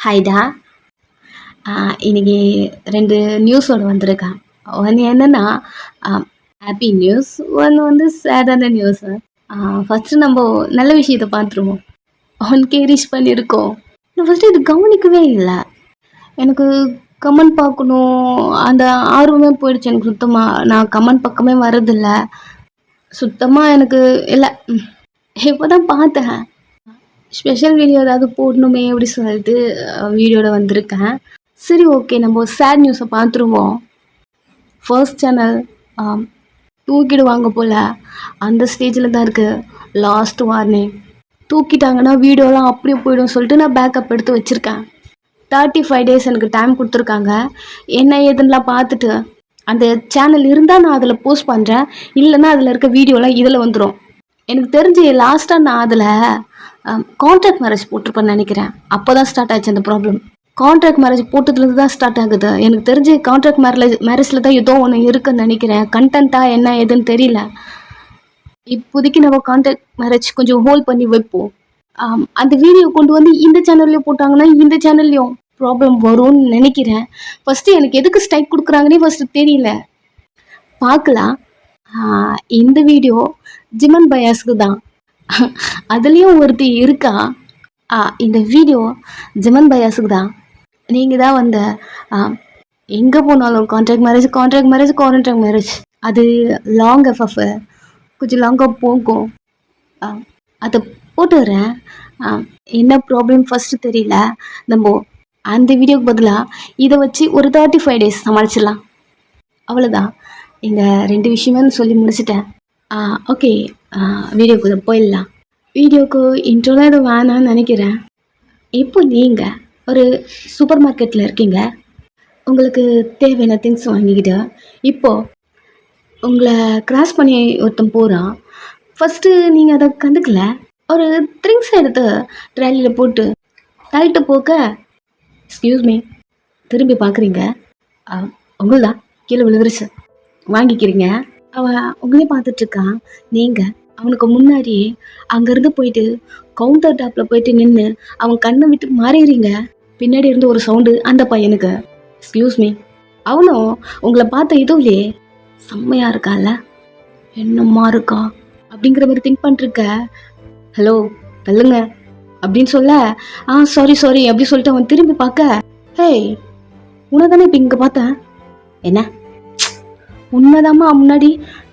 ஹாய்டா. இன்னைக்கு 2 நியூஸோட வந்திருக்கேன். ஒன்று என்னன்னா ஹாப்பி நியூஸ், ஒன்று வந்து சேடான நியூஸு. ஃபஸ்ட்டு நம்ம நல்ல விஷயத்த பார்த்துருவோம். 1K ரீச் பண்ணியிருக்கோம். நான் ஃபஸ்ட்டு இது கவனிக்கவே இல்லை. எனக்கு கமெண்ட் பார்க்கணும் அந்த ஆர்வமே போயிடுச்சு எனக்கு சுத்தமாக. நான் கமெண்ட் பக்கமே வரதில்ல சுத்தமாக, எனக்கு இல்லை. இப்போ தான் பார்த்தேன். ஸ்பெஷல் வீடியோ ஏதாவது போடணுமே அப்படி சொல்லிட்டு வீடியோட வந்திருக்கேன். சரி, ஓகே, நம்ம சேட் நியூஸை பார்த்துருவோம். ஃபர்ஸ்ட் சேனல் தூக்கிடுவாங்க போல், அந்த ஸ்டேஜில் தான் இருக்குது. லாஸ்ட் வார்னிங், தூக்கிட்டாங்கன்னா வீடியோலாம் அப்படியே போயிடும் சொல்லிட்டு நான் பேக்கப் எடுத்து வச்சுருக்கேன். 35 days எனக்கு டைம் கொடுத்துருக்காங்க. என்ன ஏதுன்னெலாம் பார்த்துட்டு அந்த சேனல் இருந்தால் நான் அதில் போஸ்ட் பண்ணுறேன், இல்லைன்னா அதில் இருக்க வீடியோலாம் இதில் வந்துடும். எனக்கு தெரிஞ்சு லாஸ்ட்டாக நான் அதில் கான்ட்ராக்ட் மேரேஜ் போட்டிருப்பேன்னு நினைக்கிறேன். அப்போ தான் ஸ்டார்ட் ஆச்சு அந்த ப்ராப்ளம். கான்ட்ராக்ட் மேரேஜ் போட்டதுலேருந்து தான் ஸ்டார்ட் ஆகுது. எனக்கு தெரிஞ்சு கான்ட்ராக்ட் மேரேஜில் தான் ஏதோ ஒன்று இருக்குன்னு நினைக்கிறேன். கண்டென்ட்டாக என்ன ஏதுன்னு தெரியல. இப்போதைக்கு நம்ம கான்ட்ராக்ட் மேரேஜ் கொஞ்சம் ஹோல்ட் பண்ணி வைப்போம். அந்த வீடியோ கொண்டு வந்து இந்த சேனல்லையும் போட்டாங்கன்னா இந்த சேனல்லையும் ப்ராப்ளம் வரும்னு நினைக்கிறேன். ஃபஸ்ட்டு எனக்கு எதுக்கு ஸ்ட்ரைக் கொடுக்குறாங்கன்னே ஃபஸ்ட்டு தெரியல. பார்க்கலாம். இந்த வீடியோ ஜிமன் பயாஸுக்கு தான். அதுலேயும் ஒருத்தி இருக்கா. இந்த வீடியோ ஜிமன் பயாஸுக்கு தான். நீங்கள் தான் வந்த எங்கே போனாலும் கான்ட்ராக்ட் மேரேஜ் அது லாங் எஃப்எஃப், கொஞ்சம் லாங்காக போகும். அதை போட்டுறேன். என்ன ப்ராப்ளம் ஃபஸ்ட்டு தெரியல. நம்ம அந்த வீடியோக்கு பதிலாக இதை வச்சு ஒரு 35 days சமாளிச்சிடலாம். அவ்வளோதான். இந்த 2 விஷயமே சொல்லி முடிச்சிட்டேன். ஓகே, வீடியோக்கு போயிடலாம். வீடியோக்கு இன்ட்ரோலாம் எதுவும் வேணான்னு நினைக்கிறேன். இப்போ நீங்கள் ஒரு சூப்பர் மார்க்கெட்டில் இருக்கீங்க. உங்களுக்கு தேவையான திங்ஸ் வாங்கிக்கிட்டு இப்போது உங்களை கிராஸ் பண்ணி ஒருத்தன் போகிறான். ஃபஸ்ட்டு நீங்கள் அதை கண்டுக்கல. ஒரு ட்ரிங்க்ஸ் எடுத்து ட்ராலியில் போட்டு தள்ளிட்டு போக, எக்ஸ்கியூஸ் மீ, திரும்பி பார்க்குறீங்க. உங்களதான் கீழே விழுந்துருச்சு. வாங்கிக்கிறீங்க. அவன் உங்களே பார்த்துட்ருக்கான். நீங்கள் அவனுக்கு முன்னாடியே அங்கேருந்து போயிட்டு கவுண்டர் டாப்பில் போயிட்டு நின்று அவன் கண்ணை விட்டு மாறிடுறீங்க. பின்னாடி இருந்து ஒரு சவுண்டு அந்த பையனுக்கு. எக்ஸ்கியூஸ் மீ, அவனும் உங்களை பார்த்த இதுவிலே செம்மையாக இருக்கான்ல, என்னம்மா இருக்கா அப்படிங்கிற மாதிரி திங்க் பண்ணிருக்க. ஹலோ தள்ளுங்க அப்படின்னு சொல்ல, சாரி அப்படி சொல்லிட்டு அவன் திரும்பி பார்க்க, ஹேய் உன்னை தானே இப்போ இங்கே பார்த்தேன். என்ன உண்மைதாம்மா, முன்னாடி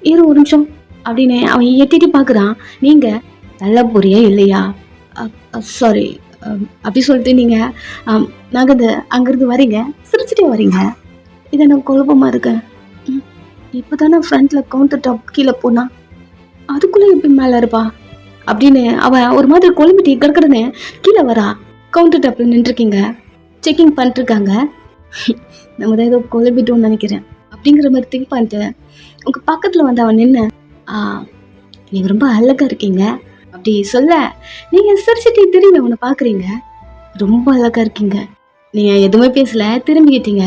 இரு ஒரு நிமிஷம் அப்படின்னு அவன் எட்டிட்டு பார்க்குறான். நீங்கள் நல்ல போறியா இல்லையா? சாரி அப்படி சொல்லிட்டு நீங்கள் நகர்ந்து அங்கேருந்து வரீங்க, சிரிச்சுட்டே வரீங்க. இதை நான் குழப்பமாக இருக்கேன். இப்போ தானே ஃப்ரண்ட்டில் கவுண்டர் டாப் கீழே போனா, அதுக்குள்ளே எப்படி மேலே இருப்பா அப்படின்னு அவன் ஒரு மாதிரி குழம்பிட்டு கிடக்குறன்னு கீழே வரா. கவுண்டர் டாப்பில் நின்றுருக்கீங்க, செக்கிங் பண்ணிட்டுருக்காங்க. நம்ம தான் ஏதோ குழம்பிட்டோன்னு நினைக்கிறேன் அப்படிங்கிற மாதிரி திங்க் பண்ணிட்டு உங்கள் பக்கத்தில் வந்து அவன் நின்று, நீங்கள் ரொம்ப அழகாக இருக்கீங்க அப்படி சொல்ல, நீங்கள் சிரிச்சிட்டு திரும்பி அவனை பார்க்குறீங்க. ரொம்ப அழகாக இருக்கீங்க. நீங்கள் எதுவுமே பேசலை, திரும்பிக்கிட்டீங்க.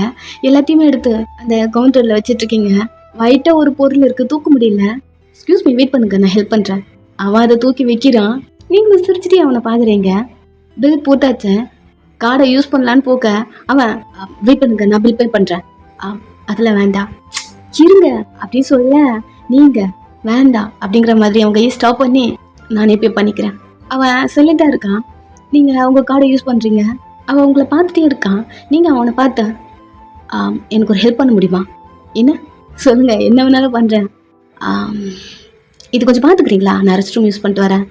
எல்லாத்தையுமே எடுத்து அந்த கவுண்டரில் வச்சிட்ருக்கீங்க. வைட்டாக ஒரு பொருள் இருக்குது, தூக்க முடியல. எக்ஸ்கியூஸ் மீ, வெயிட் பண்ணுங்க, நான் ஹெல்ப் பண்ணுறேன். அவன் அதை தூக்கி வைக்கிறான். நீங்களும் சிரிச்சிட்டே அவனை பார்க்குறீங்க. பில் போட்டாச்சேன், கார்டை யூஸ் பண்ணலான்னு போக்க அவன், வெயிட் பண்ணுங்க, நான் பில் பே பண்ணுறேன். அதில் வேண்டாம், இருங்க அப்படின்னு சொல்ல, நீங்கள் வேண்டாம் அப்படிங்கிற மாதிரி அவங்க ஸ்டாப் பண்ணி, நானே பே பண்ணிக்கிறேன். அவன் சொல்லிட்டா இருக்கான். நீங்கள் அவங்க கார்டை யூஸ் பண்ணுறீங்க. அவன் உங்களை பார்த்துட்டே இருக்கான். நீங்கள் அவனை பார்த்த, எனக்கு ஒரு ஹெல்ப் பண்ண முடியுமா? என்ன சொல்லுங்கள், என்ன வேணாலும் பண்ணுறேன். இது கொஞ்சம் பார்த்துக்கிறீங்களா, நான் ரெஸ்ட் ரூம் யூஸ் பண்ணிட்டு வரேன்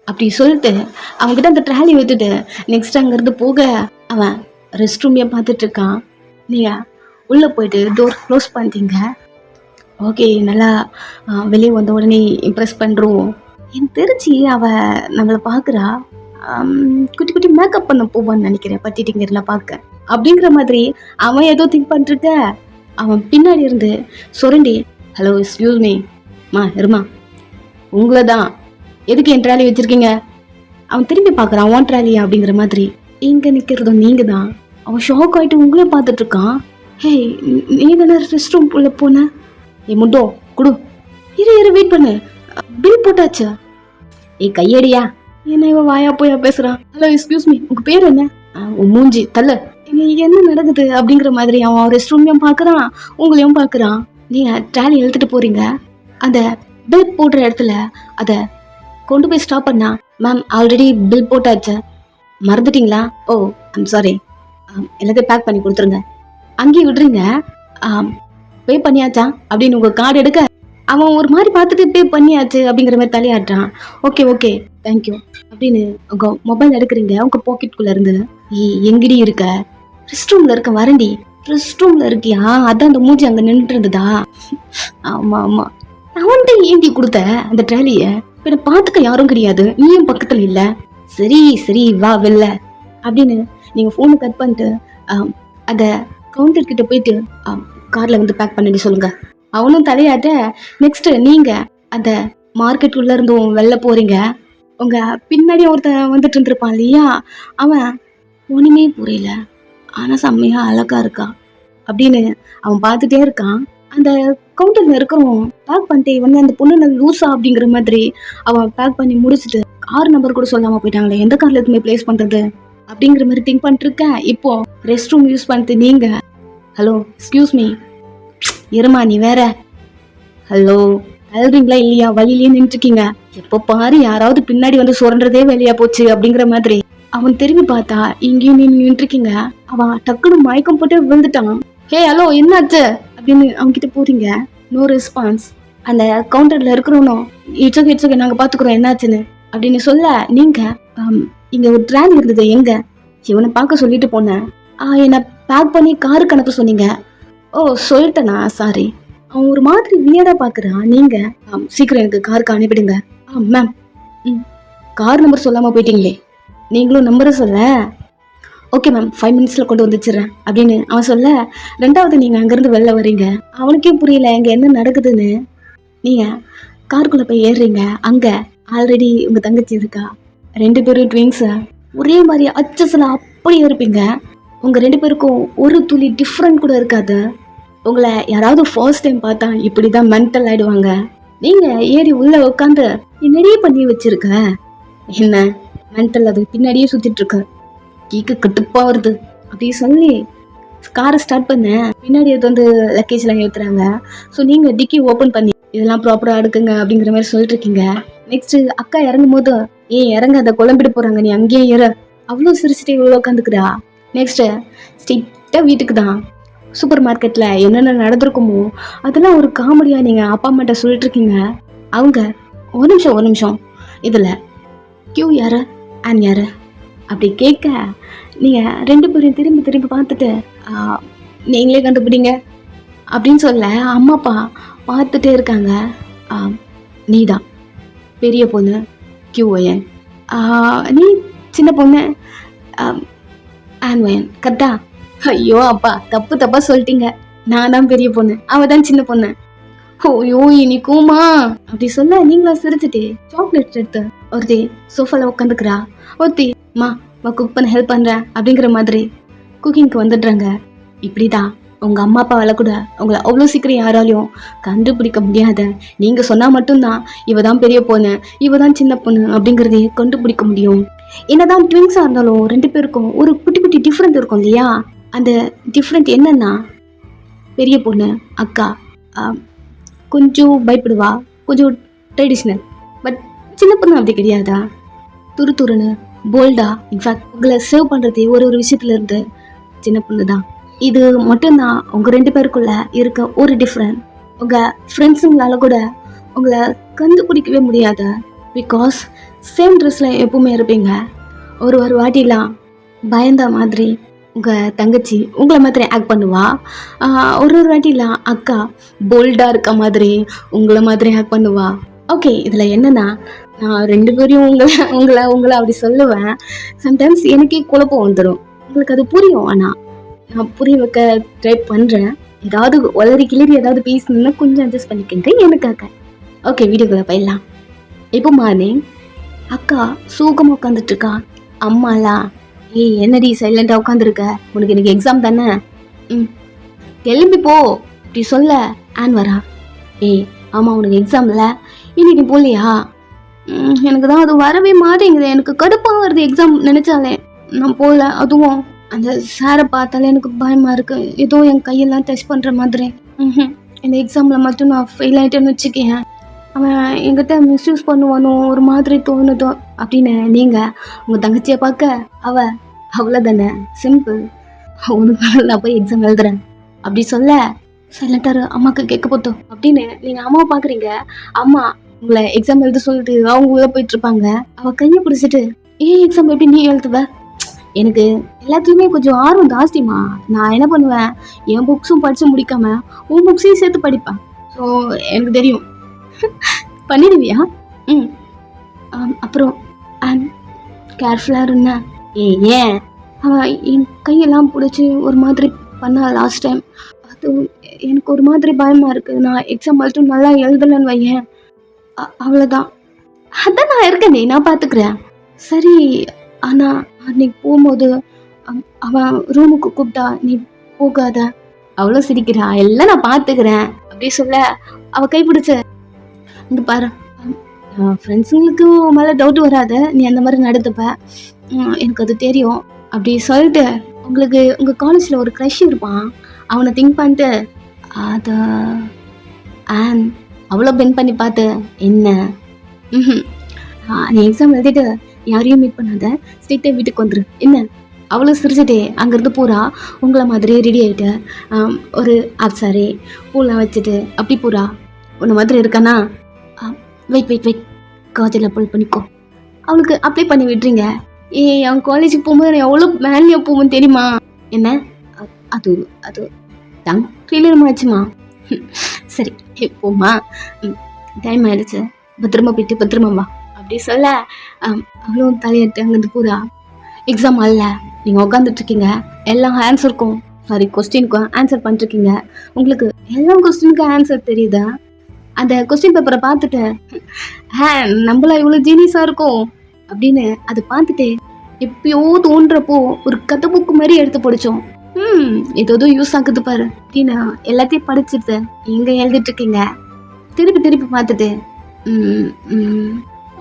அப்படி சொல்லிட்டு அவங்ககிட்ட அந்த ட்ராலி விட்டுட்டு நெக்ஸ்ட் அங்கேருந்து போக, அவன் ரெஸ்ட் ரூமையே பார்த்துட்ருக்கான். நீங்கள் உள்ளே போயிட்டு டோர் க்ளோஸ் பண்ணிட்டீங்க. ஓகே, நல்லா வெளியே வந்த உடனே இம்ப்ரெஸ் பண்ணுறோம். எனக்கு தெரிஞ்சு அவள் நம்மளை பார்க்குறா. குட்டி குட்டி மேக்கப் பண்ண போவான்னு நினைக்கிறேன், பட்டிட்டிங்கர்லாம் பார்க்க அப்படிங்கிற மாதிரி அவன் ஏதோ திங்க் பண்ணிருக்க. அவன் பின்னாடி இருந்து சொரண்டி, ஹலோ எக்ஸ்கியூஸ் மீ, இருமா, உங்களை தான், எதுக்கு என் ட்ராலி வச்சுருக்கீங்க? அவன் திரும்பி பார்க்குறான், ஓன் ட்ராலியா அப்படிங்கிற மாதிரி. இங்கே நிற்கிறதும் நீங்கள் தான். அவன் ஷாக் ஆகிட்டு உங்களே பார்த்துட்ருக்கான். ஹே, நீ தானே ரெஸ்ட் ரூம் உள்ள போன? முண்டோ குடு, இரு வெயிட் பண்ணு, பில் போட்டாச்சா? கையடியா, என்ன இவன் வாயா போயா பேசுகிறான். ஹலோ எக்ஸ்கியூஸ் மீ, உங்கள் பேர் என்ன? உன் மூஞ்சி தள்ள, இங்க என்ன நடக்குது அப்படிங்கிற மாதிரி அவன் ரெஸ்ட் ரூமையும் பாக்குறான், உங்களையும் பாக்குறான். நீங்க ட்ராலி இழுத்துட்டு போறீங்க, அந்த பில் போடுற இடத்துல அத கொண்டு போய் ஸ்டாப் பண்ணா, மேம் ஆல்ரெடி பில் போட்டாச்சு, மறந்துட்டீங்களா? ஓ ஐம் சாரி, எல்லாத்தையும் பேக் பண்ணி கொடுத்துருங்க. அங்கேயே விடுறீங்க, பே பண்ணியாச்சா அப்படின்னு உங்க கார்டு எடுக்க அவன் ஒரு மாதிரி பார்த்துட்டு பே பண்ணியாச்சு அப்படிங்கிற மாதிரி தலையாட்டுறான். ஓகே ஓகே தேங்க்யூ அப்படின்னு உங்க மொபைல் எடுக்கிறீங்க உங்க பாக்கெட்டுக்குள்ள இருந்து. எங்கடி இருக்க? ரெஸ்ட் ரூம்ல இருக்க. வரண்டி, ரெஸ்ட் ரூம்ல இருக்கியா? அதான் அந்த மூஞ்சி அங்க நின்றுட்டு இருந்ததா? ஆமா ஆமா, அவன்கிட்ட ஏந்தி கொடுத்த அந்த ட்ராலிய என்ன பாத்துக்க யாரும் கிடையாது, நீயும் பக்கத்துல இல்ல. சரி சரி வா வெளில அப்படின்னு நீங்க போனை கட் பண்ணிட்டு அத கவுண்டர் கிட்ட போயிட்டு கார்ல வந்து பேக் பண்ணிட்டு சொல்லுங்க. அவனும் தலையாட்ட. நெக்ஸ்ட் நீங்க அந்த மார்க்கெட் உள்ள இருந்தும் வெளில போறீங்க. உங்க பின்னாடி ஒருத்தன் வந்துட்டு இருந்திருப்பான் இல்லையா, அவன் ஒண்ணுமே புரியல ஆனா செம்மையா அழகா இருக்கா அப்படின்னு அவன் பார்த்துட்டே இருக்கான். அந்த கவுண்டர்ல இருக்கிறவன் பேக் பண்ணிட்டு வந்து அந்த பொண்ணு லூசா அப்படிங்கிற மாதிரி அவன் பேக் பண்ணி முடிச்சுட்டு கார் நம்பர் கூட சொல்லாம போயிட்டாங்களே, எந்த கார்ல எதுவுமே பிளேஸ் பண்றது அப்படிங்கிற மாதிரி திங்க் பண்ணிட்டு இருக்கேன். இப்போ ரெஸ்ட் ரூம் யூஸ் பண்ணிட்டு நீங்க ஹலோ எக்ஸ்கியூஸ் மீ, இருமா நீ வேற, ஹலோ அழுறீங்களா இல்லையா? வழியிலேயே நின்றுருக்கீங்க, எப்போ பாரு யாராவது பின்னாடி வந்து சுரண்டதே வேலையா போச்சு அப்படிங்கிற மாதிரி. அவன் திரும்பி பார்த்தா இங்கேயும் நீங்க நின்றுருக்கீங்க. அவன் டக்குனு மயக்கம் போட்டு விழுந்துட்டான். ஹே ஹலோ என்னாச்சு அப்படின்னு அவங்க கிட்ட போறீங்க, நோ ரெஸ்பான்ஸ். அந்த கவுண்டர்ல இருக்கிறவனும் இட்ஸ் ஓகே நாங்க பாத்துக்கிறோம் என்னாச்சுன்னு அப்படின்னு சொல்ல, நீங்க இங்க ஒரு ட்ராலி இருந்தது, எங்க இவனை பார்க்க சொல்லிட்டு போனேன், என்ன பேக் பண்ணி காருக்கு அனுப்ப சொன்னீங்க. ஓ சொல்லிட்டேனா, சாரி. அவன் ஒரு மாதிரி வியடா பாக்குறான். நீங்க சீக்கிரம் எனக்கு காருக்கு அனுப்பிடுங்க. மேம் கார் நம்பர் சொல்லாம போயிட்டீங்களே, நீங்களும் நம்பரை சொல்ல. ஓகே மேம் 5 minutesல கொண்டு வந்துச்சிடுறேன் அப்படின்னு அவன் சொல்ல, ரெண்டாவது நீங்க அங்கிருந்து வெளில வர்றீங்க. அவனுக்கே புரியல இங்க என்ன நடக்குதுன்னு. நீங்க காருக்குள்ள போய் ஏறுறீங்க. அங்க ஆல்ரெடி உங்க தங்கச்சி இருக்கா. 2 பேரும் ட்வின்ஸ், ஒரே மாதிரி அச்சஸ்ல அப்படியே இருப்பீங்க. உங்க 2 பேருக்கும் ஒரு துளி டிஃப்ரெண்ட் கூட இருக்காது. உங்களை யாராவது ஃபர்ஸ்ட் டைம் பார்த்தா இப்படிதான் மென்டல் ஆயிடுவாங்க. நீங்க ஏறி உள்ள உட்காந்து என்னடியே பண்ணி வச்சிருக்க, என்ன மென்டல் அது பின்னாடியே சுத்திட்டு இருக்க, கீக்கு கட்டுப்பா வருது அப்படி சொல்லி காரை ஸ்டார்ட் பண்ண. பின்னாடி அது வந்து லக்கேஜ் எல்லாம் ஏத்துறாங்க. ஸோ நீங்க டிக்கி ஓபன் பண்ணி இதெல்லாம் ப்ராப்பரா எடுக்குங்க அப்படிங்கிற மாதிரி சொல்லிட்டு இருக்கீங்க. நெக்ஸ்ட் அக்கா இறங்கும் போது இறங்க அதை குழம்பிட்டு போறாங்க, நீ அங்கேயே ஏற. அவ்வளோ சிரிச்சுட்டு இவ்வளோ உட்காந்துக்குறா. நெக்ஸ்ட் ஸ்ட்ரெயிட்டா வீட்டுக்கு தான். சூப்பர் மார்க்கெட்ல என்னென்ன நடந்திருக்குமோ அதெல்லாம் ஒரு காமெடியா நீங்க அப்பா அம்மாட்ட சொல்லிட்டு இருக்கீங்க. அவங்க ஒரு நிமிஷம் இதுல கியூ யாரு அண்ட் யாரு அப்படி கேட்க, நீங்க 2 பேரையும் திரும்பி பார்த்துட்டு நீங்களே கண்டுபிடிங்க அப்படின்னு சொல்ல, அம்மா அப்பா பார்த்துட்டே இருக்காங்க. நீதான் பெரிய பொண்ணு QYN, நீ சின்ன பொண்ணு ANYN, கரெக்டா? ஐயோ அப்பா தப்பா சொல்லிட்டீங்க, நான் தான் பெரிய பொண்ணு, அவ தான் சின்ன பொண்ணு. ஓயோ இனிக்குமா அப்படி சொல்ல, நீங்களா சிரிச்சுட்டே சாக்லேட் எடுத்து ஒருத்தி சோஃபால உட்காந்துக்கிறா. ஒருத்தி மா குக் பண்ண ஹெல்ப் பண்றேன் அப்படிங்கிற மாதிரி குக்கிங்க்கு வந்துடுறாங்க. இப்படிதான் உங்க அம்மா அப்பாவால கூட உங்களை அவ்வளோ சீக்கிரம் யாராலையும் கண்டுபிடிக்க முடியாத. நீங்க சொன்னா மட்டும்தான் இவ தான் பெரிய பொண்ணு இவ தான் சின்ன பொண்ணு அப்படிங்கறதையே கண்டுபிடிக்க முடியும். என்னதான் ட்வின்ஸா இருந்தாலும் 2 பேருக்கும் ஒரு குட்டி டிஃப்ரெண்ட் இருக்கும் இல்லையா? அந்த டிஃப்ரெண்ட் என்னன்னா, பெரிய பொண்ணு அக்கா கொஞ்சம் பயப்படுவா, கொஞ்சம் ட்ரெடிஷ்னல். பட் சின்ன பொண்ணு அப்படி கிடையாதா, துருன்னு போல்டா. இன்ஃபேக்ட் உங்களை சேவ் பண்றது ஒரு விஷயத்துல இருந்து சின்ன பொண்ணு தான். இது மட்டும்தான் உங்க 2 பேருக்குள்ள இருக்க ஒரு டிஃப்ரெண்ட். உங்க ஃப்ரெண்ட்ஸுங்களால கூட உங்களை கண்டுபிடிக்கவே முடியாது. பிகாஸ் சேம் ட்ரெஸ்ல எப்பவுமே இருப்பீங்க. ஒரு வாட்டிலாம் பயந்த மாதிரி உங்க தங்கச்சி உங்களை மாதிரி ஆக்ட் பண்ணுவா. ஒரு வாட்டிலாம் அக்கா போல்டா இருக்க மாதிரி உங்களை மாதிரி ஆக்ட் பண்ணுவா. ஓகே, இதுல என்னன்னா, நான் 2 பேரையும் உங்களை அப்படி சொல்லுவேன். சம்டைம்ஸ் எனக்கே குழப்பம் வந்துடும். உங்களுக்கு அது புரியும், ஆனா நான் புரிய வைக்க ட்ரை பண்றேன். ஏதாவது ஒளரி கிளறி ஏதாவது பேசணும்னா கொஞ்சம் அட்ஜஸ்ட் பண்ணிக்கங்க எனக்காக. ஓகே, வீடியோக்குள்ள போயிடலாம். இப்போ மார்னிங் அக்கா சூகமா உட்காந்துட்டு இருக்கா. அம்மாலாம் என்னடி சைலண்டா உட்காந்துருக்க, உனக்கு இன்னைக்கு எக்ஸாம் தானே, கிளம்பி போ அப்படி சொல்ல ஆன் வரா. ஆமா உனக்கு எக்ஸாம்ல, இன்னைக்கு போகலையா? எனக்கு தான் அது வரவே மாட்டேங்குது, எனக்கு கடுப்பா வருது எக்ஸாம் நினைச்சாலே. நான் போகல. அதுவும் அந்த சாரை பார்த்தாலே எனக்கு பயமாக இருக்குது. ஏதோ என் கையெல்லாம் டச் பண்ணுற மாதிரி. இந்த எக்ஸாமில் மட்டும் நான் ஃபெயில் ஆகிட்டேன்னு வச்சுக்கேன், அவன் என்கிட்ட மிஸ்யூஸ் பண்ணுவானோ ஒரு மாதிரி தோணுதோ அப்படின்னு. நீங்கள் உங்கள் தங்கச்சியை பார்க்க அவ்வளோதானே, சிம்பிள். உனக்கு நான் போய் எக்ஸாம் எழுதுறேன் அப்படி சொல்ல சைலண்டாரு. அம்மாவுக்கு கேட்க போத்தோம் அப்படின்னு நீங்கள் அம்மாவை பார்க்குறீங்க. அம்மா உங்களை எக்ஸாம் எழுத சொல்லிட்டு அவங்க உள்ள போயிட்டு இருப்பாங்க. அவள் கையை பிடிச்சிட்டு, ஏன் எக்ஸாம் எப்படி நீ எழுதுவ? எனக்கு எல்லாத்துலேயுமே கொஞ்சம் ஆர்வம் ஜாஸ்திமா. நான் என்ன பண்ணுவேன், என் புக்ஸும் படித்து முடிக்காம உன் புக்ஸையும் சேர்த்து படிப்பேன். ஸோ எனக்கு தெரியும். பண்ணிடுவியா? அப்புறம் கேர்ஃபுல்லாக இருந்தேன். ஏன் அவன் என் கையெல்லாம் பிடிச்சி ஒரு மாதிரி பண்ணா லாஸ்ட் டைம். அது எனக்கு ஒரு மாதிரி பயமாக இருக்குது. நான் எக்ஸாம் மட்டும் நல்லா எழுதலைன்னு வையேன், அவ்வளோதான். அதான் நான் இருக்கேனே, நான் பார்த்துக்கிறேன். சரி, ஆனால் அன்னைக்கு போகும்போது அவன் ரூமுக்கு கூப்பிட்டா நீ போகாத. அவ்வளோ சிரிக்கிறா. எல்லாம் நான் பார்த்துக்கிறேன் அப்படி சொல்ல அவள் கைப்பிடிச்ச, இங்கே பாரு, ஃப்ரெண்ட்ஸுங்களுக்கு மேலே டவுட் வராது, நீ அந்த மாதிரி நடந்துப்ப, எனக்கு அது தெரியும் அப்படி சொல்லிட்டு, உங்களுக்கு உங்கள் காலேஜில் ஒரு க்ரஷ் இருப்பான், அவனை திங்க் பண்ணிட்டு அதை அவ்வளோ பென் பண்ணி பார்த்து என்ன, நீ எக்ஸாம் எழுதிட்டு யாரையும் மீட் பண்ணாத, ஸ்ட்ரெயிட்டாக வீட்டுக்கு வந்துரு என்ன. அவ்வளோ சிரிச்சுட்டே அங்கேருந்து பூரா உங்களை மாதிரியே ரெடி ஆகிட்டு ஒரு ஆப் சாரி பூலாம் வச்சுட்டு அப்படி பூரா உன்னை மாதிரி இருக்கானா. வெயிட் காலேஜில் அப்ளை பண்ணிக்கோ. அவளுக்கு அப்ளை பண்ணி விட்றீங்க. அவன் காலேஜுக்கு போகும்போது நான் எவ்வளோ மேன்லியாக போகும்னு தெரியுமா? என்ன அது அது டங் கிளீனர் ஆச்சுமா. சரி போமா, டைம் ஆயிடுச்சு, பத்திரமா போயிட்டு பத்திரமா வா அப்படி சொல்ல அவ்வளோ தலையிட்டு அங்கேருந்து பூரா எக்ஸாம் அல்ல, நீங்கள் உட்காந்துட்ருக்கீங்க, எல்லாம் ஆன்சருக்கும் கொஸ்டினுக்கும் ஆன்சர் பண்ணிருக்கீங்க. உங்களுக்கு எல்லா கொஸ்டினுக்கும் ஆன்சர் தெரியுதா? அந்த கொஸ்டின் பேப்பரை பார்த்துட்டு நம்மளா இவ்வளோ ஜீனியஸாக இருக்கும் அப்படின்னு அதை பார்த்துட்டு எப்பயோ தோன்றப்போ ஒரு கதை புக்கு மாதிரி எடுத்து படித்தோம். ஏதோ யூஸ் ஆகுது பாரு அப்படின்னு எல்லாத்தையும் படிச்சுட்டு எங்கே எழுதிட்டு இருக்கீங்க. திருப்பி பார்த்துட்டு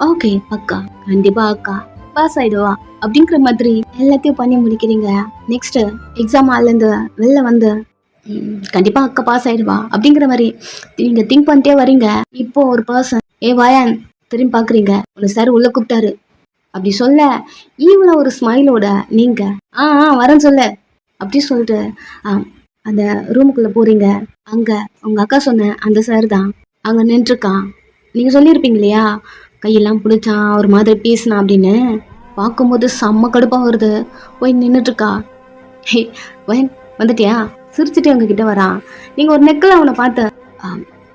ஓகே அக்கா, கண்டிப்பா அக்கா பாஸ் ஆயிடுவா அப்படிங்கிற மாதிரி எல்லாத்தையும் பண்ணி முடிக்கிறீங்க. நெக்ஸ்ட் எக்ஸாம் ஹால்லேருந்து வெளில வந்து கண்டிப்பா அக்கா பாஸ் ஆயிடுவா அப்படிங்கிற மாதிரி நீங்க திங்க் பண்ணிட்டே வரீங்க. இப்போ ஒரு பர்சன் வாயான் திரும்பி பாக்குறீங்க, உங்க சார் உள்ள கூப்பிட்டாரு அப்படி சொல்ல ஈவன ஒரு ஸ்மைலோட நீங்க வரேன்னு சொல்ல அப்படி சொல்லிட்டு அந்த ரூமுக்குள்ள போறீங்க. அங்க உங்க அக்கா சொன்ன அந்த சார் தான் அங்க நின்றுருக்கான். நீங்க சொல்லியிருப்பீங்க இல்லையா, கையெல்லாம் பிடிச்சான் ஒரு மாதிரி பேசினான் அப்படின்னு. பார்க்கும்போது செம்ம கடுப்பாக வருது. போய் நின்றுட்டுருக்கா. ஹே வயன் வந்துட்டியா? சிரிச்சுட்டு உங்ககிட்ட வரான். நீங்கள் ஒரு நெக்கில் அவனை பார்த்து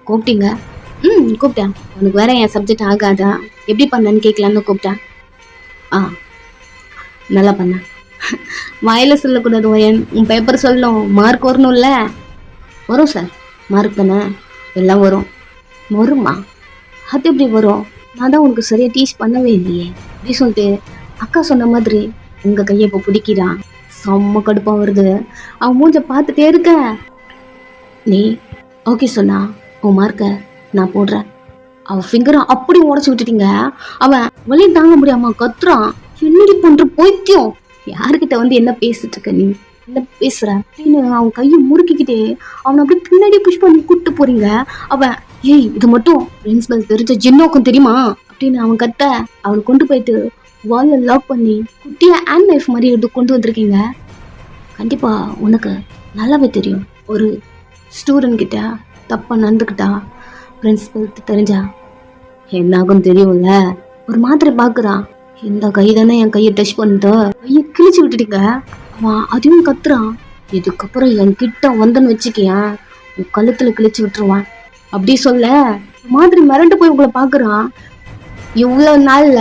கூப்பிட்டீங்க. கூப்பிட்டேன், உனக்கு வேற என் சப்ஜெக்ட் ஆகாதா, எப்படி பண்ணேன்னு கேட்கலான்னு கூப்பிட்டேன். நல்லா பண்ணேன். வாயில சொல்லக்கூடாது வயன், உன் பேப்பர் சொல்லணும், மார்க் வரணும்ல. வரும் சார், மார்க் தானே, எல்லாம் வருமா? அது எப்படி வரும்? நான் தான் உனக்கு சரியாக டீச் பண்ணவே இல்லையே அப்படி சொல்லிட்டு அக்கா சொன்ன மாதிரி உங்கள் கையை இப்போ பிடிக்கிறான். செம்ம கடுப்பாக வருது. அவன் மூஞ்ச பார்த்துட்டே இருக்க. நீ ஓகே சொன்னா உன் மார்க்கை நான் போடுறேன். அவன் ஃபிங்கரை அப்படி உடச்சி விட்டுட்டீங்க. அவன் வழி தாங்க முடியாம கத்துறான். என்னடி பண்ற போய்த்தியம், யாருக்கிட்ட வந்து என்ன பேசிட்டு இருக்க, நீ என்ன பேசுற அப்படின்னு அவன் கையை முறுக்கிக்கிட்டே அவனை அப்படியே பின்னாடி புஷ் பண்ணி கூப்பிட்டு போறீங்க. அவன் இது மட்டும் பிரின்சிபல் தெரிஞ்ச ஜின்னோக்கும் தெரியுமா அப்படின்னு அவன் கத்த. அவனை கொண்டு போயிட்டு வால்ல லாக் பண்ணி குட்டியா ஹேண்ட் நைஃப் மாதிரி எடுத்து கொண்டு வந்திருக்கீங்க. கண்டிப்பா உனக்கு நல்லாவே தெரியும், ஒரு ஸ்டூடெண்ட் கிட்ட தப்பா நடந்துக்கிட்டா பிரின்சிபல் தெரிஞ்சா என்ன ஆகும் தெரியும்ல. ஒரு மாதிரி பாக்குறான். இந்த கை தானே என் கையை டச் பண்ணிட்டு கையை கிழிச்சு விட்டுட்டீங்க. அவன் அதையும் கத்துறான். இதுக்கப்புறம் என் கிட்ட வந்தன்னு வச்சுக்கேன், உன் கழுத்துல கிழிச்சு விட்டுருவான் அப்படி சொல்ல மாதிரி மிரண்டு போய் உங்களை பாக்குறான். இவ்வளவு நாள்ல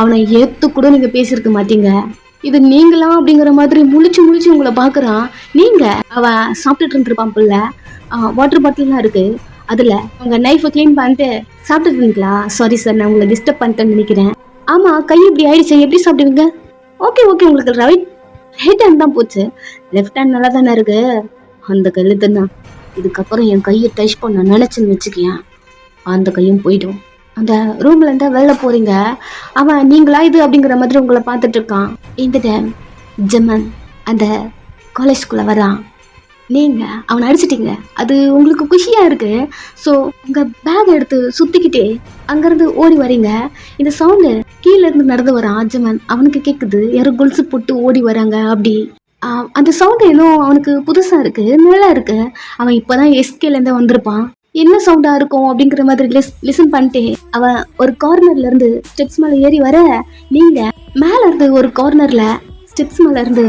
அவனை ஏத்து கூட நீங்க பேசியிருக்க மாட்டீங்க. இது நீங்களாம் அப்படிங்கிற மாதிரி முழிச்சு உங்களை பாக்குறான். நீங்க அவன் சாப்பிட்டுட்டு இருந்திருப்பான் புள்ள. வாட்டர் பாட்டில்லாம் இருக்கு, அதுல உங்க நைஃபை கிளீன் பண்ணிட்டு சாப்பிட்டுட்டு இருந்தீங்களா? சாரி சார், நான் உங்களை டிஸ்டர்ப் பண்ணிட்டேன்னு நினைக்கிறேன். ஆமா, கை இப்படி ஆயிடுச்சு, எப்படி சாப்பிடுவீங்க? ஓகே உங்களுக்கு ரைட் ஹேண்ட் தான் போச்சு, லெஃப்ட் ஹேண்ட் நல்லா தானே இருக்கு. அந்த கையில தானே இதுக்கப்புறம் என் கையை டச் பண்ண நினைச்சுன்னு வச்சுக்கேன், அந்த கையும் போயிடும். அந்த ரூம்ல இருந்தா வெளில போறீங்க. அவன் நீங்களா இது அப்படிங்கிற மாதிரி உங்களை பார்த்துட்டு இருக்கான். இந்த டைம் ஜெமன் அந்த காலேஜ்குள்ளே வரான். நீங்கள் அவனை அடிச்சிட்டீங்க, அது உங்களுக்கு குஷியாக இருக்குது. ஸோ உங்கள் பேக் எடுத்து சுற்றிக்கிட்டே அங்கேருந்து ஓடி வரீங்க. இந்த சவுண்டு கீழேருந்து நடந்து வரான் ஜெமன். அவனுக்கு கேட்குது யாரோ கொலுசு போட்டு ஓடி வராங்க அப்படி. அந்த சவுண்டு ஏதோ அவனுக்கு புதுசாக இருக்குது, நல்லா இருக்குது. அவன் இப்போ தான் எஸ்கேலேருந்து வந்திருப்பான். என்ன சவுண்டாக இருக்கும் அப்படிங்கிற மாதிரி லிசன் பண்ணிட்டே அவன் ஒரு கார்னர்லேருந்து ஸ்டெப்ஸ் மேலே ஏறி வர, நீங்கள் மேலேருந்து ஒரு கார்னரில் ஸ்டெப்ஸ் மேலே இருந்து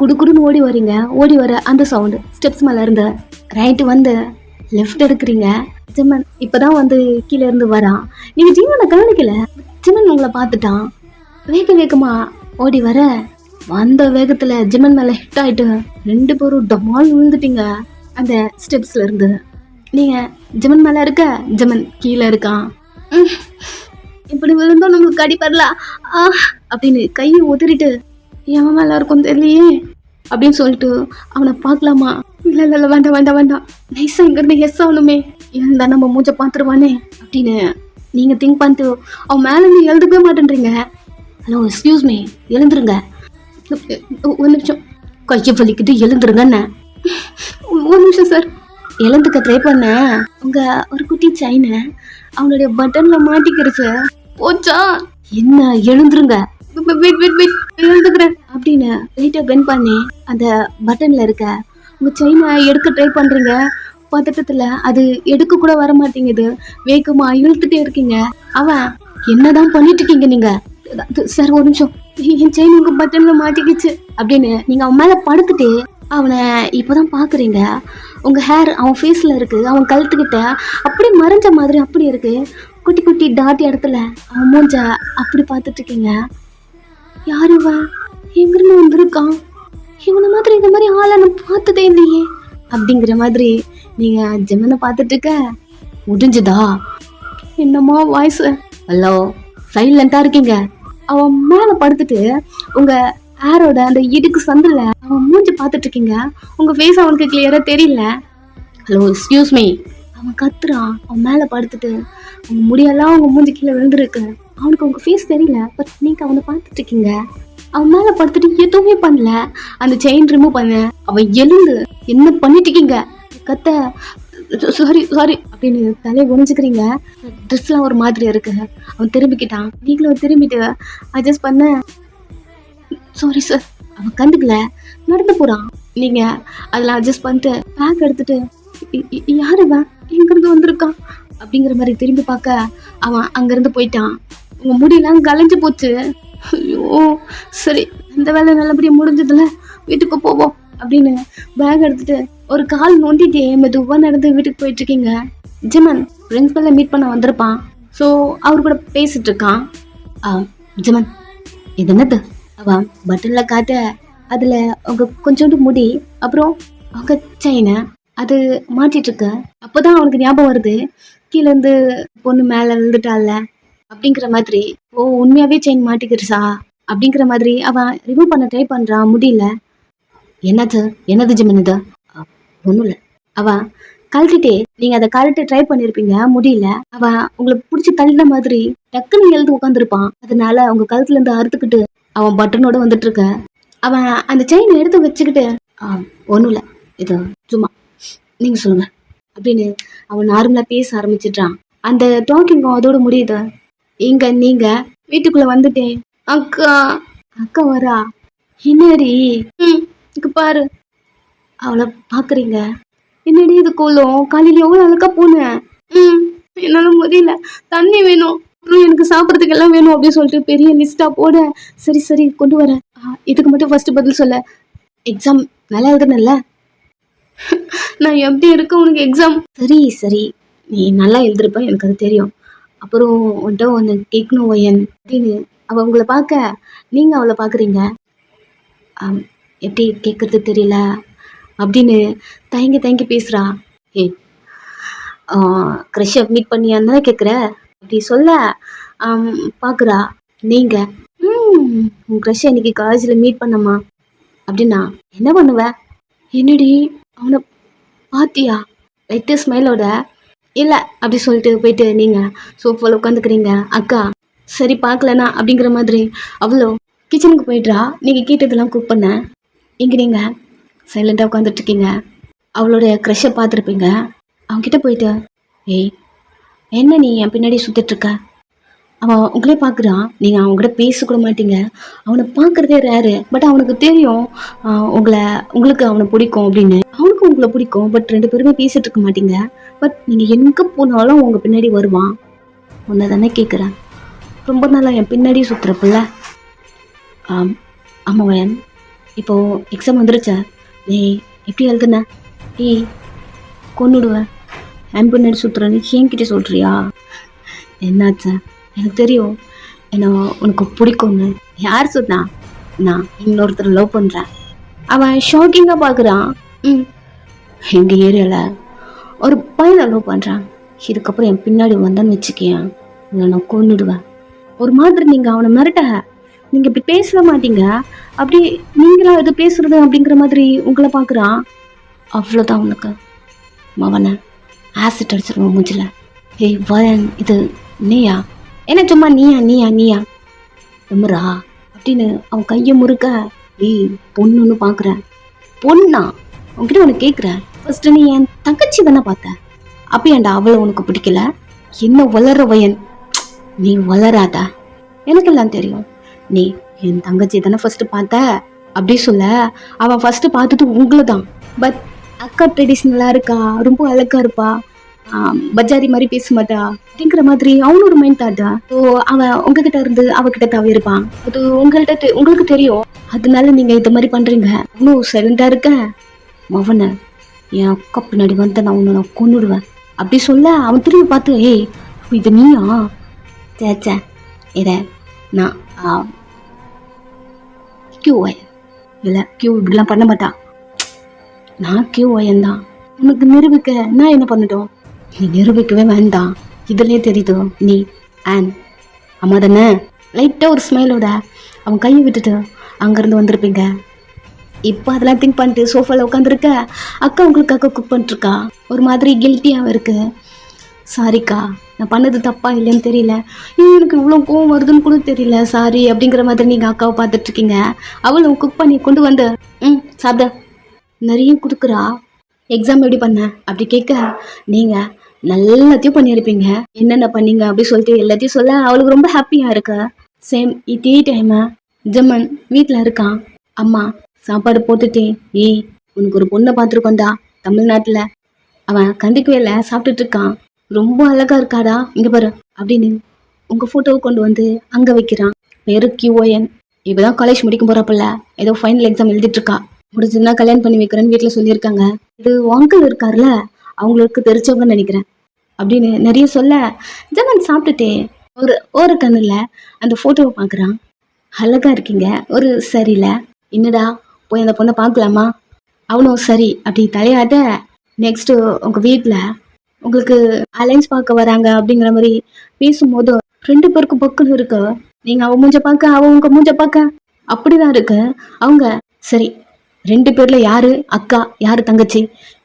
குடுக்குடுன்னு ஓடி வரீங்க. ஓடி வர அந்த சவுண்டு ஸ்டெப்ஸ் மேலே இருந்து ரைட்டு வந்து லெஃப்ட் எடுக்கிறீங்க. ஜெமன் இப்போதான் வந்து கீழே இருந்து வரான். நீங்கள் ஜீவனை கவனிக்கல, ஜெமன் உங்களை பார்த்துட்டான். வேகமாக ஓடி வர, வந்த வேகத்தில் ஜெமன் மேலே ஹிட் ஆகிட்டு 2 பேரும் டமால் விழுந்துட்டீங்க அந்த ஸ்டெப்ஸ்ல இருந்து. நீங்கள் ஜெமன் மேலே இருக்க, ஜெமன் கீழே இருக்கான். இப்படி விழுந்தோம் நம்மளுக்கு அடிப்படல அப்படின்னு கையை உதறிட்டு, எவன் மேலே இருக்கும் தெரியலையே அப்படின்னு சொல்லிட்டு அவனை பார்க்கலாமா? இல்லை இல்லை வேண்டாம் வேண்டாம் வேண்டாம், நைஸாக இங்கேருந்து எஸ் ஆகணுமே, இருந்தா நம்ம மூஞ்ச பார்த்துருவானே அப்படின்னு நீங்கள் திங்க் பண்ணிட்டு அவன் மேலேருந்து எழுதுக்கவே மாட்டேன்றீங்க. ஹலோ எக்ஸ்கியூஸ் மீ, எழுந்துருங்க, ஒரு நிமிஷம், கையை வலிக்கிட்டு எழுந்துருங்கண்ணே. ஒரு நிமிஷம் சார். எழுந்துக்க ட்ரை பண்ண உங்கள் ஒரு குட்டி செயினை அவனுடைய பட்டனில் மாட்டிக்கிடுச்சு. போச்சா என்ன, எழுந்துருங்க, எழுந்துக்கிறேன் அப்படின்னு லைட்டாக பெண்ட் பண்ணி அந்த பட்டனில் இருக்க உங்கள் செயினை எடுக்க ட்ரை பண்ணுறீங்க. பதட்டத்தில் அது எடுக்க கூட வர மாட்டேங்குது. வேகமாக இழுத்துட்டே இருக்கீங்க. அவன் என்னதான் பண்ணிட்டு இருக்கீங்க நீங்கள்? சார் ஒரு நிமிஷம், என் செயின் உங்கள் பட்டனில் மாட்டிக்கிச்சு அப்படின்னு நீங்கள் அவன் மேலே படுத்துட்டு அவனை இப்போதான் பார்க்குறீங்க. உங்கள் ஹேர் அவன் ஃபேஸில் இருக்குது, அவன் கழுத்துக்கிட்ட அப்படியே மறைஞ்ச மாதிரி அப்படி இருக்குது. குட்டி குட்டி டாட் இடத்துல அவன் மூஞ்ச அப்படி பார்த்துட்டு இருக்கீங்க. யார் இவன், எங்கிருந்து வந்திருக்கான், இவனை மாதிரி இந்த மாதிரி ஆளை நான் பார்த்ததே இல்லையே அப்படிங்கிற மாதிரி நீங்கள் ஜெமனை பார்த்துட்டு இருக்க. முடிஞ்சுதா? என்னம்மா வாய்ஸ், ஹலோ சைலண்ட்டாக இருக்கீங்க. அவன் மேலே படுத்துட்டு உங்கள் ஹேரோட அந்த இடுக்கு சந்தில் அவன் மூஞ்சி பார்த்துட்டு இருக்கீங்க. உங்கள் ஃபேஸ் அவனுக்கு கிளியராக தெரியல. Hello excuse me. அவன் கத்துறான். அவன் மேலே படுத்துட்டு அவன் முடியெல்லாம் அவங்க மூஞ்சி கீழே விழுந்துருக்கு. அவனுக்கு உங்கள் ஃபேஸ் தெரியல, பட் நீங்கள் அவனை பார்த்துட்டு இருக்கீங்க. அவன் மேலே படுத்துட்டு எதுவுமே பண்ணல. அந்த செயின் ரிமூவ் பண்ண அவன் எழுந்து என்ன பண்ணிட்டு இருக்கீங்க கத்த, சாரி சாரி அப்படின்னு தலையை குனிஞ்சுக்கிறீங்க. ட்ரெஸ்லாம் ஒரு மாதிரி இருக்கு. அவன் திரும்பிக்கிட்டான். நீங்களும் திரும்பிட்டு அட்ஜஸ்ட் பண்ண, சாரி சார். அவன் கண்டுக்கல, நடந்து போகிறான். நீங்கள் அதெல்லாம் அட்ஜஸ்ட் பண்ணிட்டு பேக் எடுத்துட்டு, யார் இவன், எங்கேருந்து வந்திருக்கான் அப்படிங்கிற மாதிரி திரும்பி பார்க்க அவன் அங்கேருந்து போயிட்டான். உங்கள் முடியெல்லாம் கலைஞ்சு போச்சு. ஐயோ சரி, இந்த வேலை நல்லபடியாக முடிஞ்சதில்ல, வீட்டுக்கு போவோம் அப்படின்னு பேக் எடுத்துட்டு ஒரு கால் நோண்டிட்டே மெதுவாக நடந்து வீட்டுக்கு போயிட்டுருக்கீங்க. ஜெமன் பிரின்ஸ்பலை மீட் பண்ண வந்திருப்பான். ஸோ அவர் கூட பேசிட்டு இருக்கான். ஜெமன் இது என்னது? அவன் பட்டனில் காட்ட அதில் அவங்க கொஞ்சோண்டு முடி, அப்புறம் அவங்க செயினை அது மாட்டிகிட்ருக்கு. அப்போ தான் அவனுக்கு ஞாபகம் வருது, கீழேருந்து பொண்ணு மேலே விழுந்துட்டால அப்படிங்கிற மாதிரி. ஓ உண்மையாகவே செயின் மாட்டிக்கிடுச்சா அப்படிங்கிற மாதிரி அவன் ரிமூவ் பண்ண ட்ரை பண்ணுறான், முடியல. என்னது ஜெமன் இது? ஒன்றும் இல்லை. அவன் கழட்டிட்டே, நீங்கள் அதை கழட்ட ட்ரை பண்ணியிருப்பீங்க, முடியல. அவன் உங்களை பிடிச்சி தள்ளின மாதிரி டக்குன்னு எழுந்து உட்காந்துருப்பான். அதனால அவங்க கழுத்துலேருந்து அறுத்துக்கிட்டு அவன் பட்டனோட வந்துட்டு இருக்க. அவன் அந்த செயினை எடுத்து வச்சுக்கிட்டு, ஒன்றும் இல்லை, இது சும்மா, நீங்கள் சொல்லுங்க அப்படின்னு அவன் நார்மலாக பேச ஆரம்பிச்சிட்றான். அந்த டாக்கிங்கும் அதோட முடியுது. இங்கே நீங்கள் வீட்டுக்குள்ளே வந்துட்டேன். அக்கா அக்கா வரா. என்னடி? இங்கே பாரு. அவளை பார்க்குறீங்க. என்னடி இது கோலம், காலையில் எவ்வளோ அழகா போனேன். என்னால் முடியல, தண்ணி வேணும், அப்புறம் எனக்கு சாப்பிட்றதுக்கு எல்லாம் வேணும் அப்படின்னு சொல்லிட்டு பெரிய லிஸ்ட்டாக போட, சரி சரி கொண்டு வரேன். இதுக்கு மட்டும் ஃபர்ஸ்ட் பதில் சொல்ல, எக்ஸாம் நல்லா எழுதுனல்ல? நான் எப்படி இருக்க உனக்கு எக்ஸாம்? சரி சரி, நீ நல்லா எழுதிருப்ப, எனக்கு அது தெரியும். அப்புறம் உன்ட்ட ஒன்று கேட்கணும் ஒயன் அப்படின்னு அவள் உங்களை பார்க்க, நீங்கள் அவளை பார்க்குறீங்க. எப்படி கேட்குறது தெரியல அப்படின்னு தயங்கி பேசுகிறா. ஏ க்ரஷை மீட் பண்ணியான்னு தான் கேட்குற அப்படி சொல்ல பார்க்குறா. நீங்கள் உன் க்ரஷை இன்னைக்கு காலேஜில் மீட் பண்ணம்மா அப்படின்னா என்ன பண்ணுவ? என்னடி அவனை பாத்தியா? லைட்டு ஸ்மைலோட இல்லை அப்படி சொல்லிட்டு போயிட்டு நீங்கள் சோஃபாவில் உட்காந்துக்கிறீங்க. அக்கா சரி பார்க்கலண்ணா அப்படிங்கிற மாதிரி அவ்வளோ கிச்சனுக்கு போயிட்றா. நீங்கள் கேட்டதெல்லாம் குக் பண்ண. இங்கே நீங்கள் சைலண்டாக உட்காந்துட்ருக்கீங்க. அவளோட க்ரஷை பார்த்துருப்பீங்க. அவன்கிட்ட போயிட்டு, ஏய் என்ன நீ என் பின்னாடி சுற்றிட்டுருக்க? அவன் உங்களே பார்க்குறான். நீங்கள் அவன் கூட பேசக்கூட மாட்டீங்க. அவனை பார்க்குறதே ரேரு. பட் அவனுக்கு தெரியும் உங்களுக்கு அவனை பிடிக்கும் அப்படின்னு. அவனுக்கும் உங்களை பிடிக்கும். பட் 2 பேருமே பேசிகிட்டு இருக்க மாட்டீங்க. பட் நீங்கள் எங்கே போனாலும் உங்கள் பின்னாடி வருவான். உன்னை தானே கேட்குறேன், ரொம்ப நாளாக என் பின்னாடி சுற்றுறப்பில்ல? ஆமாம் வயன், இப்போது எக்ஸாம் வந்துருச்சா? நீ எப்படி எழுதுன? ஏய் கொன்னுடுவேன், என் பின்னாடி சுற்றுறேன்னு என்கிட்ட சொல்கிறியா? என்னாச்சா? எனக்கு தெரியும் என்ன உனக்கு பிடிக்கும்னு. யார் சொன்னா? நான் இன்னொருத்தர் லவ் பண்ணுறேன். அவன் ஷாக்கிங்காக பார்க்குறான். எங்கள் ஏரியாவில் ஒரு பையனை லவ் பண்ணுறான். இதுக்கப்புறம் என் பின்னாடி வந்தான்னு வச்சுக்கேன், உன்னை நான் கொன்னுடுவேன். ஒரு மாதிரி நீங்கள் அவனை மிரட்ட, நீங்கள் இப்படி பேச மாட்டீங்க. அப்படி நீங்களா இது பேசுறது அப்படிங்கிற மாதிரி உங்களை பார்க்குறான். அவ்வளோதான் உனக்கு மவனை ஆசிட் அடிச்சிருவோம் மூஞ்சில். ஏய் வரன், இது நீயா? என்ன சும்மா நீயா நீயா நீயா எம்மரா அப்படின்னு அவன் கையை முறுக்க, ஏய் பொண்ணுன்னு பார்க்குறேன். பொண்ணா? உன்கிட்ட உனக்கு கேட்குறேன். ஃபர்ஸ்ட்டு நீ என் தங்கச்சி தானே பார்த்த. அப்போ ஏன்டா அவளை உனக்கு பிடிக்கல? என்ன வளர வயன், நீ வளராத. எனக்கெல்லாம் தெரியும். நீ என் தங்கச்சி தானே ஃபர்ஸ்ட் பார்த்த. அப்படி சொல்ல அவன் ஃபர்ஸ்ட் பார்த்தது உங்களை தான். பட் அக்கா ட்ரெடிஷ்னலாக இருக்கா, ரொம்ப அழகா இருப்பா, பஜாரி மாதிரி பேச மாட்டா அப்படிங்கிற மாதிரி அவனோட மைண்ட் தாட்டா. ஸோ அவன் உங்ககிட்ட இருந்து அவகிட்ட தவிர்ப்பான். அது உங்களுக்கு தெரியும். அதனால நீங்க இந்த மாதிரி பண்றீங்க. இன்னும் சைலண்டா இருக்க மவனை, என் அக்கா பின்னாடி வந்து நான் உன்னை கொன்னுடுவேன் அப்படி சொல்ல அவன் திரும்பி பார்த்து, ஏய் இது நீயா? சேச்சே இதை நான் கியூஒய் இல்லை, கியூ இப்படிலாம் பண்ண மாட்டான். நான் கியூஒயன் தான். உனக்கு நிரூபிக்க நான் என்ன பண்ணட்டும்? நீ நிரூபிக்கவே வேண்டாம். இதுலேயே தெரியுது நீ அம்மா தானே. லைட்டாக ஒரு ஸ்மைலோட அவன் கையை விட்டுட்டு அங்கேருந்து வந்திருப்பீங்க. இப்போ அதெல்லாம் திங்க் பண்ணிட்டு சோஃபாவில் உட்காந்துருக்க. அக்கா உங்களுக்காக குக் பண்ணிட்டுருக்கா. ஒரு மாதிரி கில்ட்டியாக இருக்கு. சாரிக்கா, நான் பண்ணது தப்பா இல்லைன்னு தெரியல, எனக்கு இவ்வளோ கோவம் வருதுன்னு கூட தெரியல, சாரி அப்படிங்கிற மாதிரி நீங்கள் அக்காவை பார்த்துட்ருக்கீங்க. அவளும் குக் பண்ணி கொண்டு வந்து சாப்பிட நிறைய கொடுக்குறா. எக்ஸாம் எப்படி பண்ண அப்படி கேட்க, நீங்கள் எல்லாத்தையும் பண்ணியிருப்பீங்க, என்னென்ன பண்ணீங்க அப்படி சொல்லிட்டு எல்லாத்தையும் சொல்ல அவளுக்கு ரொம்ப ஹாப்பியாக இருக்கு. சேம் இதே டைமு ஜம்மன் வீட்டில் இருக்கான். அம்மா சாப்பாடு போட்டுட்டேன். ஏய் உனக்கு ஒரு பொண்ணை பார்த்துருக்கோண்டா தமிழ்நாட்டில். அவன் கண்டிக்கவே இல்லை, சாப்பிட்டுட்டு இருக்கான். ரொம்ப அழகா இருக்காடா, இங்கே பாரு அப்படின்னு உங்கள் ஃபோட்டோவை கொண்டு வந்து அங்கே வைக்கிறான். பேரு கியூஒயன். இப்போதான் காலேஜ் முடிக்க போகிறப்பில்ல, ஏதோ ஃபைனல் எக்ஸாம் எழுதிட்டுருக்கா. முடிஞ்சுன்னா கல்யாணம் பண்ணி வைக்கிறேன்னு வீட்டில் சொல்லியிருக்காங்க. இது அங்கிள் இருக்கார்ல, அவங்களுக்கு தெரிஞ்சவங்கன்னு நினைக்கிறேன் அப்படின்னு நிறைய சொல்ல, ஜமன் சாப்பிட்டுட்டே ஒரு கண்ணில் அந்த ஃபோட்டோவை பார்க்குறான். அழகா இருக்கீங்க ஒரு சரியில்ல, என்னடா போய் அந்த பொண்ணை பார்க்கலாமா? அவனும் சரி அப்படி தலையாட்ட. நெக்ஸ்ட்டு உங்கள் வீட்டில் உங்களுக்கு அலைன்ஸ் பார்க்க வராங்க அப்படிங்கிற மாதிரி பேசும்போது 2 பேருக்கும் பக்குன்னு இருக்கு. நீங்கள் அவன் மூஞ்ச பார்க்க, அவன் உங்கள் மூஞ்ச பார்க்க, அப்படிதான் இருக்கு. அவங்க சரி 2 பேரில் யாரு அக்கா யாரு தங்கச்சி,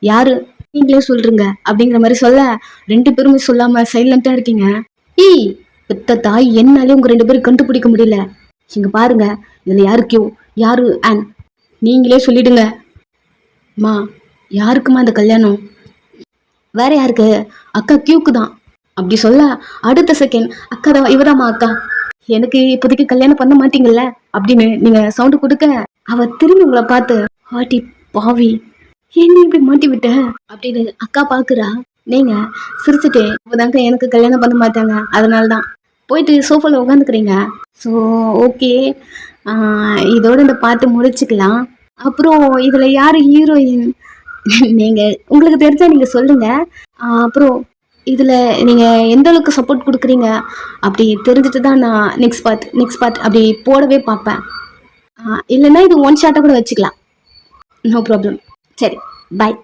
யாரு நீங்களே சொல்றீங்க அப்படிங்கிற மாதிரி சொல்ல 2 பேருமே சொல்லாமல் சைலண்ட்டாக இருக்கீங்க. பெத்த தாய், என்னாலே உங்கள் 2 பேரும் கண்டுபிடிக்க முடியல. இங்கே பாருங்க, இதில் யாரு கியூ யாரு நீங்களே சொல்லிடுங்க. மா யாருக்குமா இந்த கல்யாணம்? வேற யாருக்கு? அக்கா கியூக்கு தான் அப்படி சொல்ல அடுத்த செகண்ட் அக்கா தான், இவதாம்மா அக்கா, எனக்கு இப்போதைக்கு கல்யாணம் பண்ண மாட்டீங்கல்ல அப்படின்னு நீங்க சவுண்டு கொடுக்க அவ திரும்பி உங்களை பார்த்து, ஆட்டி பாவி என்ன இப்படி மாட்டி விட்ட அப்படின்னு அக்கா பாக்குறா. நீங்க சிரிச்சுட்டு இப்போதாங்க எனக்கு கல்யாணம் பண்ண மாட்டாங்க, அதனால தான் போயிட்டு சோஃபால உட்காந்துக்கிறீங்க. ஸோ ஓகே, இதோட இந்த பாட்டு முடிச்சுக்கலாம். அப்புறம் இதுல யாரு ஹீரோயின் நீங்க உங்களுக்கு தெரிஞ்சா நீங்க சொல்லுங்க. அப்புறம் இதுல நீங்க எந்த அளவுக்கு சப்போர்ட் கொடுக்குறீங்க அப்படி தெரிஞ்சுட்டு தான் நான் நெக்ஸ்ட் பார்ட் அப்படி போடவே பார்ப்பேன். இல்லைன்னா இது ஒன் ஷாட்டை கூட வச்சுக்கலாம், நோ ப்ராப்ளம். சரி, பாய்.